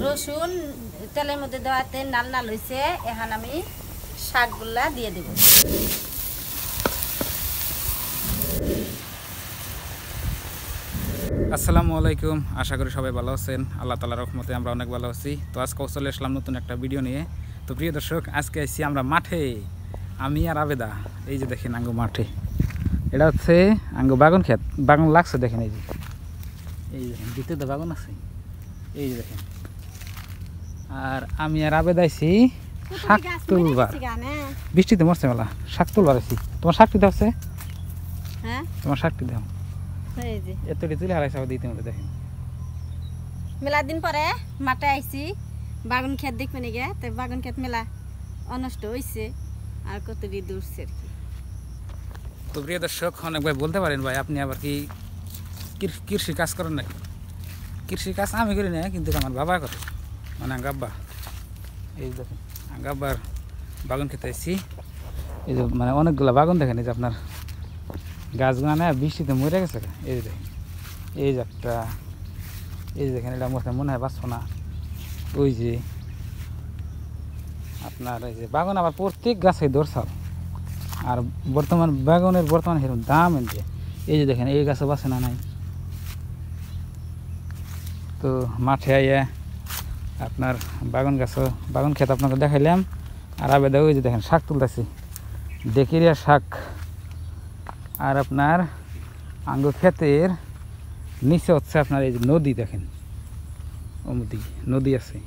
রসুন তেলের মধ্যে দেওয়াতে নাল নাল হয়েছে। এখন আমি শাকগুলা দিয়ে দেব। আসসালামু আলাইকুম, আশা করি সবাই ভালো আছেন। আল্লাহ তাআলার রহমতে আমরা অনেক ভালো আছি। তো আজকে চলে আসলাম নতুন একটা ভিডিও নিয়ে। তো প্রিয় দর্শক, আজকে আসছি আমরা মাঠে, আমি আর আবেদা। এই যে দেখেন আঙ্গু মাঠে, এটা হচ্ছে আঙ্গু বাগান ক্ষেত, বাগান লাগছে দেখেন। এই যে দেখেন ভিতরে বাগান আছে, এই যে দেখেন। আর আমি আর আবেদা আইছি শাক তুলবার। বৃষ্টিতে মরছে মেলা, শাক তুলবার আইছি। তোমার শাকটি দেওয়া, হ্যাঁ তোমার শাকটি দাও। এই যে এতটি তুলে হারাইছে আবার দিতে মধ্যে দেখেন। মেলা দিন পরে মাঠে আইছি বাগান ক্ষেত দেখবে নাকি। তো বাগান ক্ষেত মেলা অনষ্ট হয়েছে আর কতটি দূরছে আর কি। তো প্রিয় দর্শক, অনেক ভাই বলতে পারেন ভাই আপনি আবার কি কৃষি কাজ করেন নাকি? কৃষি কাজ আমি করি না, কিন্তু আমার বাবা করে, মানে আব্বা। এই দেখেন আব্বার বাগান খেতে এসেছি। এই যে মানে অনেকগুলো বাগান দেখেন। এই যে আপনার গাছগুলো না বৃষ্টিতে মরে গেছে। এই যে দেখেন, এই যে একটা, এই যে দেখেন, এটা মনে হয় বাঁচবো না। ওই যে আপনার এই যে বাগান আবার প্রত্যেক গাছে দরসাল। আর বর্তমান বাগানের সেরকম দাম এনছে। এই যে দেখেন, এই গাছও বাঁচে না নাই। তো মাঠে আইয়া আপনার বাগান ক্ষেত আপনাকে দেখাইলাম। আর আবেদা ওই যে দেখেন শাক তুলতেছি, ডেকেরিয়া শাক। আর আপনার আঙ্গু ক্ষেতের নিচে হচ্ছে আপনার এই যে নদী দেখেন, নদী আছে।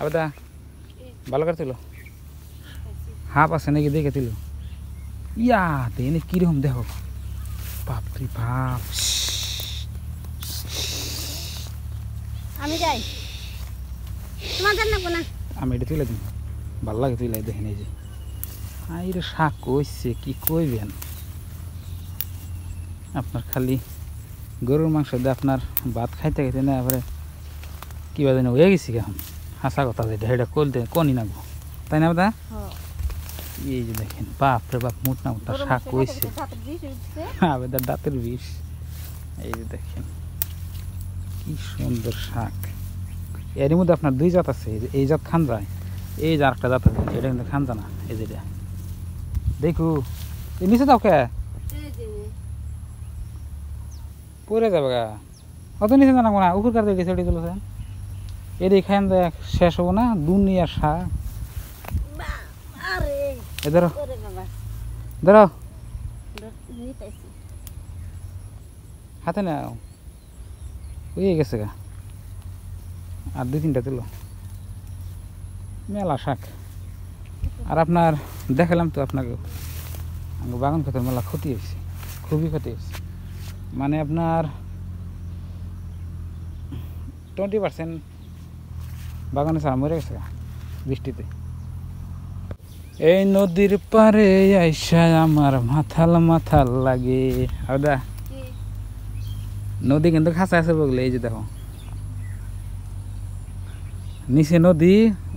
আবেদা ভালো করে তুলো, হাফ আছে নাকি দেখে তুলো। ইয়া এনে কিরকম দেখো, বাপরে বাপ। আমি যাই, তোমার জান লাগবো না। আমি এটা তুলে দিন, ভালো লাগে তুলে দেখেন। এই যে আইরে শাক কইছে, কি কইবেন আপনার। খালি গরুর মাংস দিয়ে আপনার ভাত খাইতে খাইতে না এবারে কি বাজে হয়ে গেছি এখন। হাসা কথা যেটা এটা করতে কনই নাগবো, তাই না দাদা? এই যে দেখেন বাপরে বাপ, মোটা মোটা শাক কইছে, আবেদার দাঁতের বিষ। এই যে দেখেন কি সুন্দর শাক। এর মধ্যে আপনার দুই জাত আছে। এই জাত খান যায়, এই যে আরেকটা জাত আছে, এটা কিন্তু খান না। এই যেটা দেখু, এই নিচে দাও কে পরে যাবে গা, অত নিচে জানাবো না। উপর কার দিকে ছেড়ে চলেছে, এর এখান শেষ হবো না দুনিয়ার শাক। ধরো ধরো হাতে নাও, হয়ে গেছে গা। আর দুই তিনটা তুলো, মেলা শাক। আর আপনার দেখালাম তো আপনাকে বাগান ক্ষেতের মেলা ক্ষতি হয়েছে, খুবই ক্ষতি হয়েছে। মানে আপনার 20% বাগানে ছাড়া মরে গেছে বৃষ্টিতে। এই নদীর পারে আইসা আমার মাথাল লাগে। আদা নদী কিন্তু খাঁচা আছে বগলে। এই যে দেখো নিচে নদী,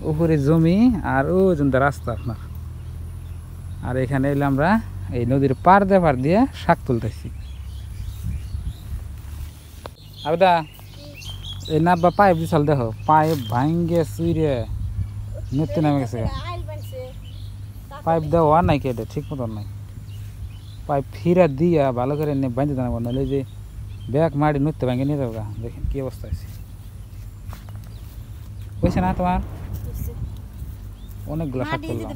উপরে জমি, আর ও জন্য রাস্তা আপনার। আর এখানে এলে আমরা এই নদীর পার দিয়ে শাক তুলতেছি। আবেদা এই নাব্বা পাইপ দিছাল, দেখো পাইপ ভাঙ্গে চুইরে নদীতে নামে গেছে। পাইপ দেওয়া নাই কেটে ঠিক মতন নাই, পাইপ ফিরা দিয়া ভালো করে বাঁধতে জানাবো, নাহলে যে ব্যাগ মারি নদীতে ভাঙ্গে নিয়ে যাবো। দেখেন কি অবস্থা আছে, বুঝছে না তোমার? অনেকগুলো শাক তুললাম।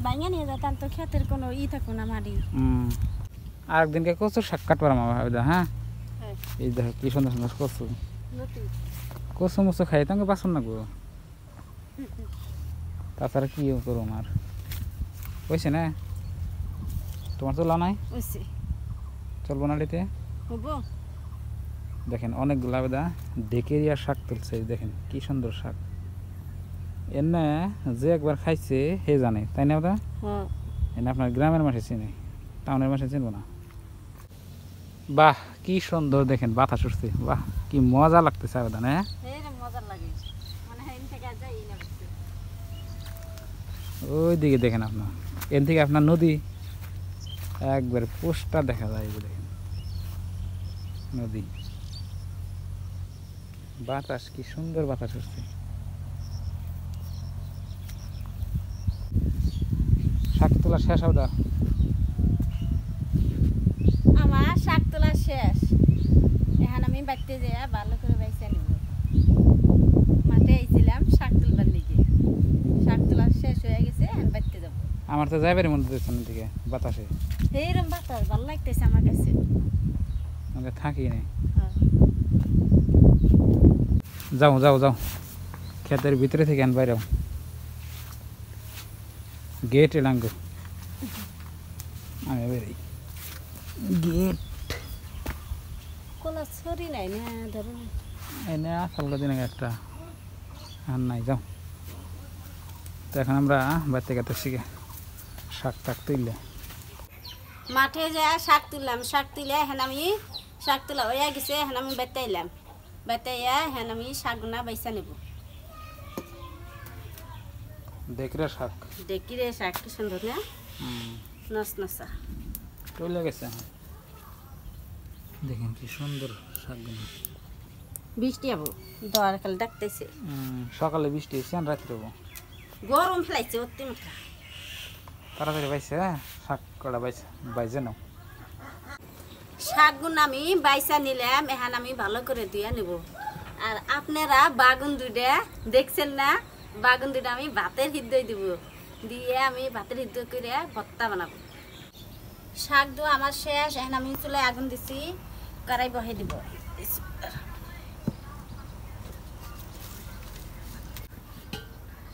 আর একদিনকে কচুর শাক কাটবার আমার ভাবে। হ্যাঁ এই দেখো কি সুন্দর সুন্দর কচু মুচু খাই তোমাকে বাসন না গো। তাছাড়া কি করো আমার, বুঝছে না? তোমার তোলা নাই, চলবো না এতে। দেখেন অনেকগুলো আবেদা ডেকেরিয়া শাক তুলছে, দেখেন কি সুন্দর শাক। এনে যে একবার খাইছে হে জানে, তাই না দাদা? এনে আপনার গ্রামের মাসে চিনে, টাউনের মাসে চিনবো না। বাহ কি সুন্দর দেখেন বাতাস উঠছে, বাহ কি মজা লাগতেছে আবেদা। হ্যাঁ ওই দিকে দেখেন আপনার, এর থেকে আপনার নদী একবার পোস্টার দেখা যায়। দেখেন নদী বাতাস কি সুন্দর বাতাস হচ্ছে। শাক তোলা শেষ হবে? আমার শাক তোলা শেষ। এখন আমি বাড়তে যাই ভালো করে বাইসা নিব। মাঠে আইছিলাম শাক তুলবার লিগে, শাক তোলা শেষ হয়ে গেছে, এখন বাড়তে যাবো। আমার তো যাইবারই মনে হচ্ছে না দিকে বাতাসে, এইরকম বাতাস ভালো লাগতেছে আমার কাছে। আমরা থাকি নাই। হ্যাঁ। যাও যাও যাও, ক্ষেতের ভিতরে থেকে আন বাইরেও গেট এলাঙ্গ আমি বেরোই। গেট কোনো ছড়ি নাই না ধরুন। এনে আসল দিন একটা আর নাই। যাও তো এখন আমরা বাড়তে গেতে শিখে শাক টাক তুললে মাঠে যা শাক তুললাম, শাক তুলে এখন আমি শাক তোলা হয়ে গেছে, এখন আমি বেতে এলাম। বেতে এখন আমি শাকগুনা বাইসা নেব। দেখরে শাক দেখি রে শাক কি সুন্দর না, নস নসা তুলে গেছে। দেখেন কি সুন্দর শাকগুলো। বৃষ্টি হবো দর কাল ডাকতেছে। সকালে বৃষ্টি হয়েছে আর রাত্রে হবো। গরম ফেলাইছে অতি মাত্রা। তাড়াতাড়ি বাইছে শাক কটা বাইছে নাও। শাকগুলো আমি বাইসা নিলাম, এখন আমি ভালো করে ধুয়ে নেব। আর আপনারা বাগুন দুইটা দেখছেন না, বাগুন দুইটা আমি ভাতের হিদ্দই দিব, দিয়ে আমি ভাতের হিদ্দ করে ভর্তা বানাবো। শাক ধোয়া আমার শেষ, এখন আমি চুলায় আগুন দিছি, কড়াই বহে দিব।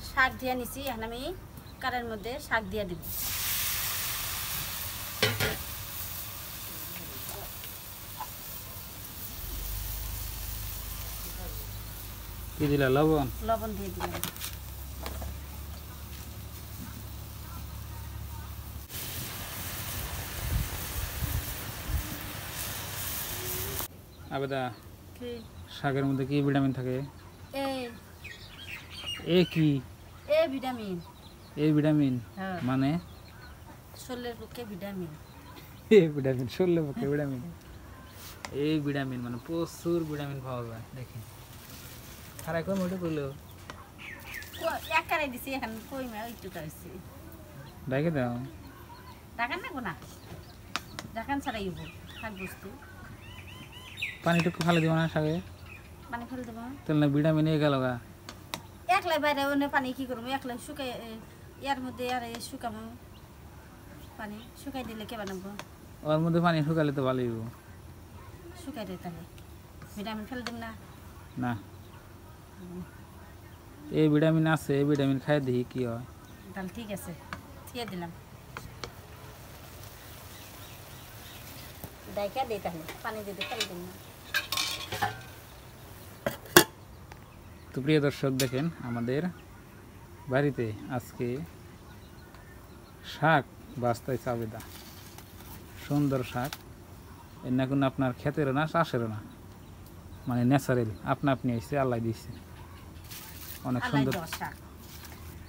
শাক দিয়ে নিছি, এখন আমি কড়াইয়ের মধ্যে শাক দিয়ে দিব। কি দিলা? লবণ। লবণ দিয়ে দিলাম। আবেদা, কি শাকের মধ্যে কি ভিটামিন থাকে? এ এ কি? এ ভিটামিন। এই ভিটামিন হ্যাঁ, মানে শরীরের পক্ষে ভিটামিন। এই ভিটামিন শরীরের পক্ষে ভিটামিন। এই ভিটামিন মানে প্রচুর ভিটামিন পাওয়া যায়। দেখেন খারাই কম ওটা করলো একারে দিছি, এখন কই মা ওইটুকু হয়েছে। ডাকে দাও। ডাকান নেবো না, ডাকান ছাড়াই হবো শাক বস্তু। পানিটুকু ফালে দিব না শাকে? পানি ফেলে দেবো। তাহলে না ভিটামিন এ গেল গা। একলাই বাইরে ওনে পানি কি করবো, একলাই শুকাই ইয়ার মধ্যে আর শুকাবো। পানি শুকাই দিলে কে বানাবো? ওর মধ্যে পানি শুকালে তো ভালোই হইব। শুকাই দে তাহলে, ভিটামিন ফেলে দেব না। না, এই ভিটামিন আছে, এই ভিটামিন খাই দেখি কি হয়। তাহলে ঠিক আছে, দিয়ে দিলাম। ডাইকা দিই তাহলে, পানি দিতে ফেলে দেব না। তো প্রিয় দর্শক দেখেন, আমাদের বাড়িতে আজকে শাক বাস্তাইছে আবেদা। সুন্দর শাক, এর না কোনো আপনার ক্ষেতেরও না চাষেরও না, মানে ন্যাচারাল আপনা আপনি এসে আল্লাহ দিচ্ছে। অনেক সুন্দর,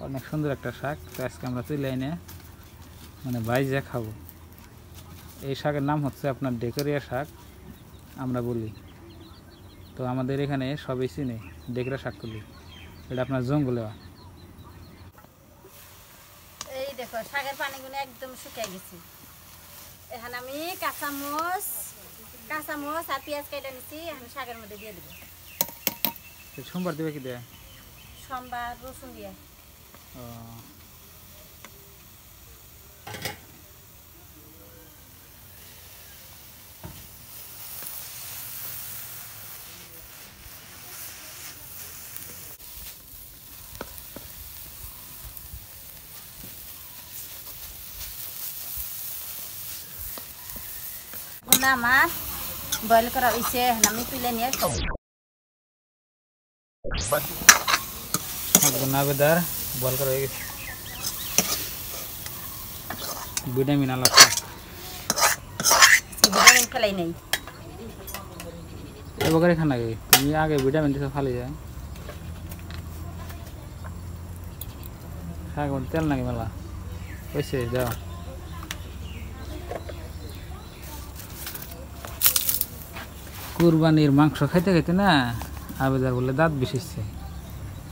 অনেক সুন্দর একটা শাক। তো আজকে আমরা তুলে এনে মানে ভাইজা খাবো। এই শাকের নাম হচ্ছে আপনার ডেকোরিয়া শাক আমরা বলি। তো আমাদের এখানে সবাই চিনে ডেকরা শাক করলি, এটা আপনার জঙ্গলে হয়। এই দেখো শাকের পানিগুলো একদম শুকিয়ে গেছে। এখন আমি কাঁচামচ আর পেঁয়াজ কেটে নিচ্ছি, এখন শাকের মধ্যে দিয়ে দেবো। সোমবার দেবে কি দেয়? সোমবার রসুন দিয়ে। ও, গুনা আমার বয়েল করা হয়েছে, এখন আমি তুলে নিয়ে খাবো। নাবেদার বল করা হয়ে গেছে। ভিটামিন আলা শাক, ভিটামিন ফেলাই নেই। এবার এখানে আগে তুমি আগে ভিটামিন দিতে ফালি যায়। শাক তেল নাকি মেলা হয়েছে যাও। কুরবানির মাংস খাইতে খাইতে না আবেদার বলে দাঁত বিষিচ্ছে,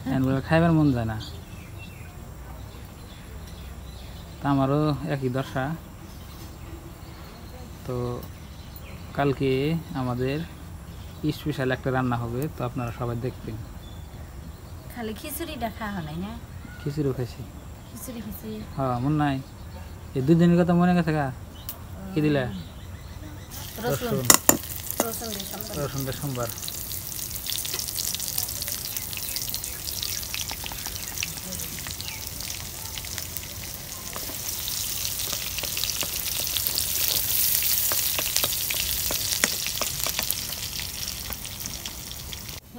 এখন বলে খাইবার মন যায় না। তা আমারও একই দশা। তো কালকে আমাদের স্পেশাল একটা রান্না হবে, তো আপনারা সবাই দেখবেন। খালি খিচুড়িটা খাওয়া হয় না? খিচুড়িও খাইছি। খিচুড়ি হ্যাঁ, মনে নাই? এই 2 দিনের কথা মনে গেছে গা? কি দিলা? রসুন রসুনটা সোমবার।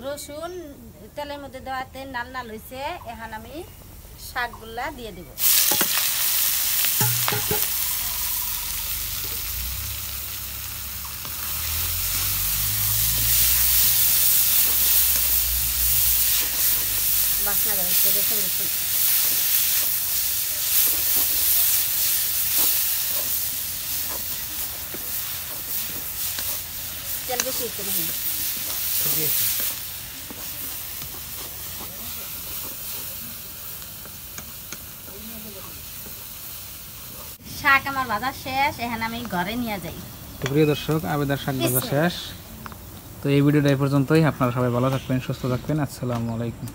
রসুন তেলের মধ্যে দেওয়াতে নাল নাল হয়েছে, এখন আমি শাকগুলা দিয়ে দেব। বাসনা বেরোচ্ছে রসুন রসুন। তেল বেশি হচ্ছে নাকি? শাক আমার ভাজা শেষ, এখন আমি ঘরে নিয়ে যাই। তো প্রিয় দর্শক, আবেদার শাক ভাজা শেষ। তো এই ভিডিওটা এই পর্যন্তই। আপনারা সবাই ভালো থাকবেন, সুস্থ থাকবেন। আসসালামু আলাইকুম।